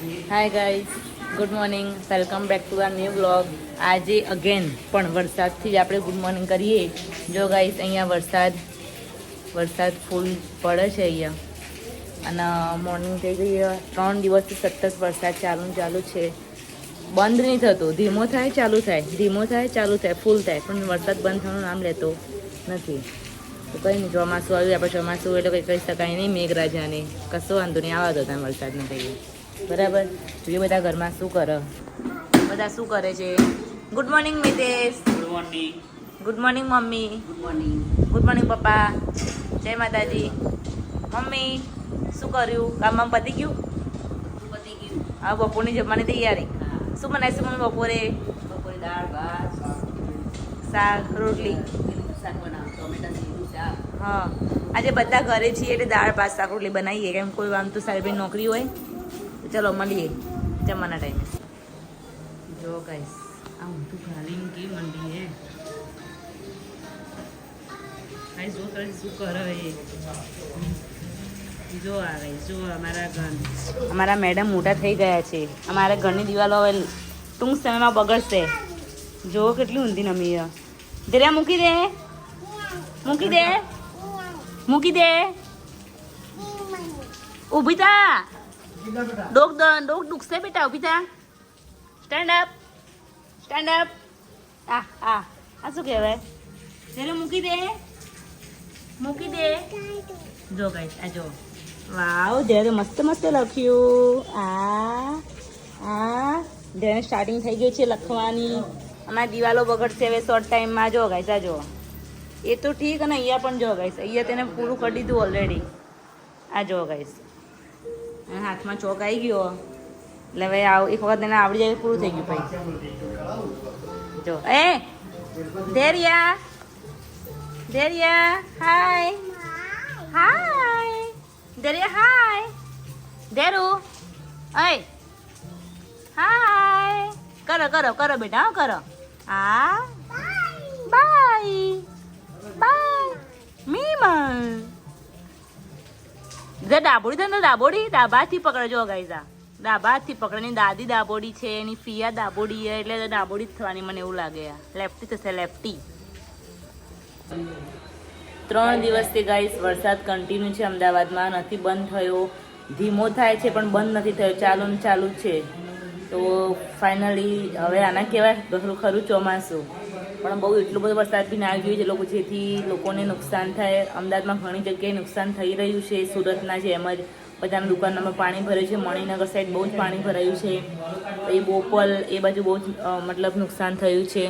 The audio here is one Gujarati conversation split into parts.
Hi guys, good morning, welcome back to our new blog. આજે અગેન પણ વરસાદથી જ આપણે ગુડ મોર્નિંગ કરીએ. જો ગાઈઝ, અહીંયા વરસાદ ફૂલ પડે છે અહીંયા. અને મોર્નિંગ થઈ ગઈ. 3 દિવસથી સતત વરસાદ ચાલુ છે. બંધ નહીં થતો, ધીમો થાય ચાલુ થાય, ધીમો થાય ચાલુ થાય, ફૂલ થાય, પણ વરસાદ બંધ થવાનું નામ લેતો નથી. તો કંઈ નહીં, ચોમાસું આવ્યું. આપણે ચોમાસું એટલે કંઈ કહી શકાય નહીં મેઘરાજાને. કશો વાંધો નહીં, આવવા દો તમે વરસાદને કહીએ. બરાબર. જોઈએ બધા ઘરમાં શું કરે, બધા શું કરે છે. Good morning Mitesh. Good morning. Good morning mummy. Good morning. Good morning પપ્પા. જય માતાજી. મમ્મી શું કર્યું, કામમાં પતી ગયું? પતી ગયું. હા, બપોરની જમવાની તૈયારી. શું બનાવીશું મમ્મી બપોરે? બપોરે દાળ ભાત શાક રોટલી. શાક બનાવ ટોમેટા સીનું શાક. હા, આજે બધા ઘરે છીએ એટલે દાળ ભાત શાક રોટલી બનાવીએ. કેમ કોઈ આમ તો સાહેબની નોકરી હોય. ચલો મળીએ જમવાના ટાઈમે. જો ગાઈસ, આ ઊંધું ખાલી કે મંડી હે ગાઈસ. જો કરે શું કરે એ જો. આ ગાઈસ જો, અમારા મેડમ મોટા થઈ ગયા છે. અમારા ઘરની દિવાલો હવે ટૂંક સમયમાં બગડશે. જો કેટલી ઊંધી નમી. જરા મૂકી દે, મૂકી દે, મૂકી દે. ઊભી થા, ડોક દુખશે બેટા. ઊભી થા, સ્ટેન્ડ અપ, સ્ટેન્ડ અપ. આ શું કહેવાય? જરા મૂકી દે, મૂકી દે. જો ગાઈસ, આ જો. વાવ, જ્યારે મસ્ત મસ્ત લખ્યું. જ્યારે સ્ટાર્ટિંગ થઈ ગઈ છે લખવાની. અમારી દિવાલો બગડશે હવે શોર્ટ ટાઈમમાં. જો ગાઈસ, આ જો. એ તો ઠીક. અને અહીંયા પણ જો ગાઈસ, અહીંયા તેને પૂરું કરી દીધું ઓલરેડી. આ જો ગાઈસ, હાથમાં ચોક આવી ગયો એટલે હવે એક વખત એને આવડી જાય પૂરું થઈ ગયું. ભાઈ જો, ધૈર્યા, હાય, હાય ધૈર્યા, હાય ધેરુ, હાય કરો કરો કરો બેટા, હા કરો. હા, બાય બાય મીમર. ડાબોડી થાય ને, ડાબોડી ડાબાથી પકડજો ગાઈઝા. ડાબાથી પકડે. દાદી ડાબોડી છે, એની ફિયા ડાબોડી છે, એટલે ડાબોડી જ થવાની મને એવું લાગે. લેફ્ટી થશે, લેફ્ટી. 3 દિવસથી ગાઈસ વરસાદ કન્ટિન્યુ છે અમદાવાદમાં. નથી બંધ થયો. ધીમો થાય છે પણ બંધ નથી થયો. ચાલુ ને ચાલુ જ છે. તો ફાઇનલી હવે આના કહેવાય ખરું ચોમાસું. પણ બહુ એટલો બધો વરસાદ બી ના આવી જોઈએ જેથી લોકોને નુકસાન થાય. અમદાવાદમાં ઘણી જગ્યાએ નુકસાન થઈ રહ્યું છે. સુરતના જેમ જ બધાના દુકાનોમાં પાણી ભરાયું છે. મણિનગર સાઈડ બહુ જ પાણી ભરાયું છે. એ બોપલ એ બાજુ બહુ જ મતલબ નુકસાન થયું છે.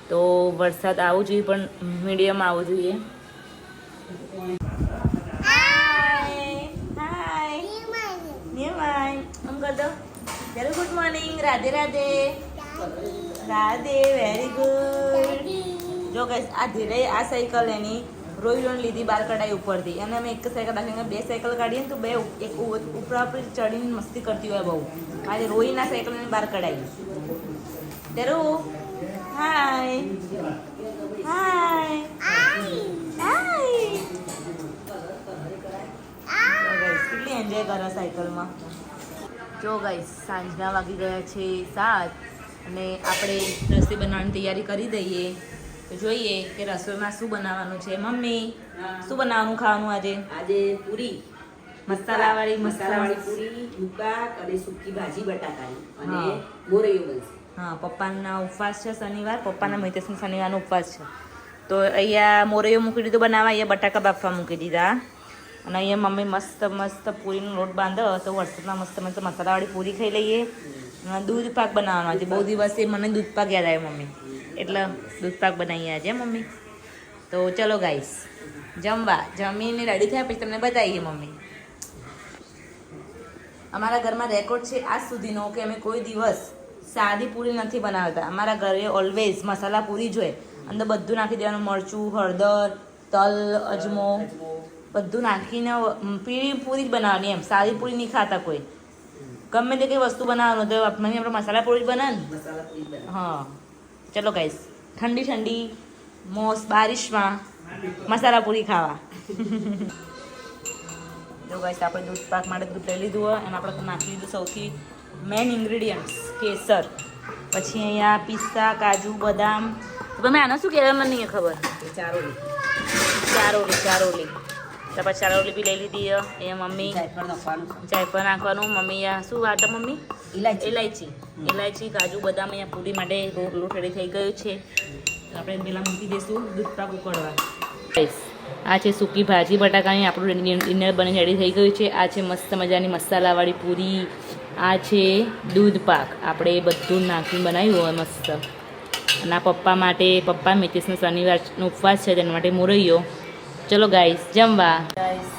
તો વરસાદ આવવો જોઈએ પણ મીડિયમ આવવો જોઈએ. Very good morning. Radhe Radhe. Radhe, very good. જો ગાઈસ, આ ધીરે આ સાયકલ એની રોઈ લીધી બહાર કઢાઈ ઉપરથી. અને અમે એક સાયકલ રાખીને 2 સાયકલ કાઢીએ ને તો બે એક ઉપરા ઉપર ચડીને મસ્તી કરતી હોય બહુ. આજે રોઈના સાયકલ એની બહાર કઢાઈ. તેરો હાય, હાય, હાય. કેટલી એન્જોય કરે સાયકલમાં. જો ગાઈસ, સાંજના વાગી ગયા છે 7 અને આપણે રસોઈ બનાવવાની તૈયારી કરી દઈએ. તો જોઈએ કે રસોઈમાં શું બનાવવાનું છે. મમ્મી, શું બનાવવાનું ખાવાનું આજે? આજે પૂરી, મસાલાવાળી પૂરી, દૂધપાક અને સૂકી ભાજી બટાકાની અને મોરૈયો બનશે. હા, પપ્પાના ઉપવાસ છે શનિવાર. પપ્પાના મિતેશના શનિવારનો ઉપવાસ છે. તો અહીંયા મોરૈયો મૂકી દીધું બનાવવા. અહીંયા બટાકા બાફવા મૂકી દીધા. અને અહીંયા મમ્મી મસ્ત મસ્ત પૂરીનો લોટ બાંધો તો વરસાદમાં મસ્ત મસ્ત મસાલાવાળી પૂરી ખાઈ લઈએ. દૂધ પાક બનાવવાનો આજે. બહુ દિવસે મને દૂધ પાક યાદ આવ્યો મમ્મી, એટલે દૂધ પાક બનાવીએ આજે મમ્મી. તો ચલો ગાઈસ, જમીને રેડી થયા પછી તમને બતાવીએ મમ્મી. અમારા ઘરમાં રેકોર્ડ છે આજ સુધીનો કે અમે કોઈ દિવસ સાદી પૂરી નથી બનાવતા. અમારા ઘરે ઓલવેઝ મસાલા પૂરી જોઈએ. અંદર બધું નાખી દેવાનું. મરચું, હળદર, તલ, અજમો બધું નાખીને પીળી પૂરી જ બનાવવાની. એમ સાદી પૂરી નહીં ખાતા કોઈ. ગમે તે કંઈ વસ્તુ બનાવવાનું તો આપણે મસાલા પૂરી જ બનાવે ને. હા, ચલો ગાઈસ, ઠંડી ઠંડી બારિશમાં મસાલા પૂરી ખાવા. જો ગાઈસ આપણે દૂધ પાક માટે દૂધ લઈ લીધું હોય અને આપણે નાખી લીધું સૌથી મેન ઇન્ગ્રેડિયન્ટ્સ કેસર, પછી અહીંયા પિસ્તા, કાજુ, બદામ. તમે આને શું કહેવાય મને નહીં ખબર. એ ચારોલી ચારોલી. તો પછી ચારોલી બી લઈ લીધી. અહીંયા મમ્મી જાયફળ નાખવાનું છે. જાયફળ નાખવાનું. મમ્મી આ શું વાટે મમ્મી? ઇલાયચી, કાજુ, બદામ. અહીંયા પૂરી માટે લોટ રેડી થઈ ગયો છે. તો આપણે પહેલાં મૂકી દઈશું દૂધ પાક ઉકળવા. આ છે સૂકી ભાજી બટાકાની. આપણું ડિનર બની રેડી થઈ ગયું છે. આ છે મસ્ત મજાની મસાલાવાળી પૂરી. આ છે દૂધ પાક. આપણે બધું નાખીને બનાવ્યું હોય મસ્ત. અને આ પપ્પા માટે, પપ્પા મિતેશનો શનિવારનો ઉપવાસ છે તેના માટે મોરૈયો. ચલો ગાઈસ જમવા. ગાઈસ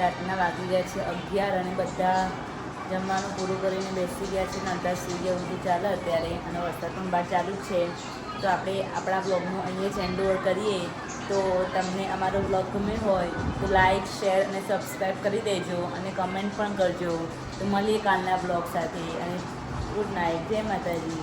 રાતના વાગી ગયા છે 11 અને બધા જમવાનું પૂરું કરીને બેસી ગયા છે. નંતર સૂર્ય ઊંધું ચાલે અત્યારે અને વરસાદ પણ બહાર ચાલુ જ છે. તો આપણે આપણા બ્લોગનું અહીંયા જ એન્ડ ઓવર કરીએ. તો તમને અમારો બ્લોગ ગમ્યો હોય તો લાઈક, શેર અને સબસ્ક્રાઈબ કરી દેજો અને કમેન્ટ પણ કરજો. તો મળીએ કાલના બ્લોગ સાથે અને ગુડ નાઇટ. જય માતાજી.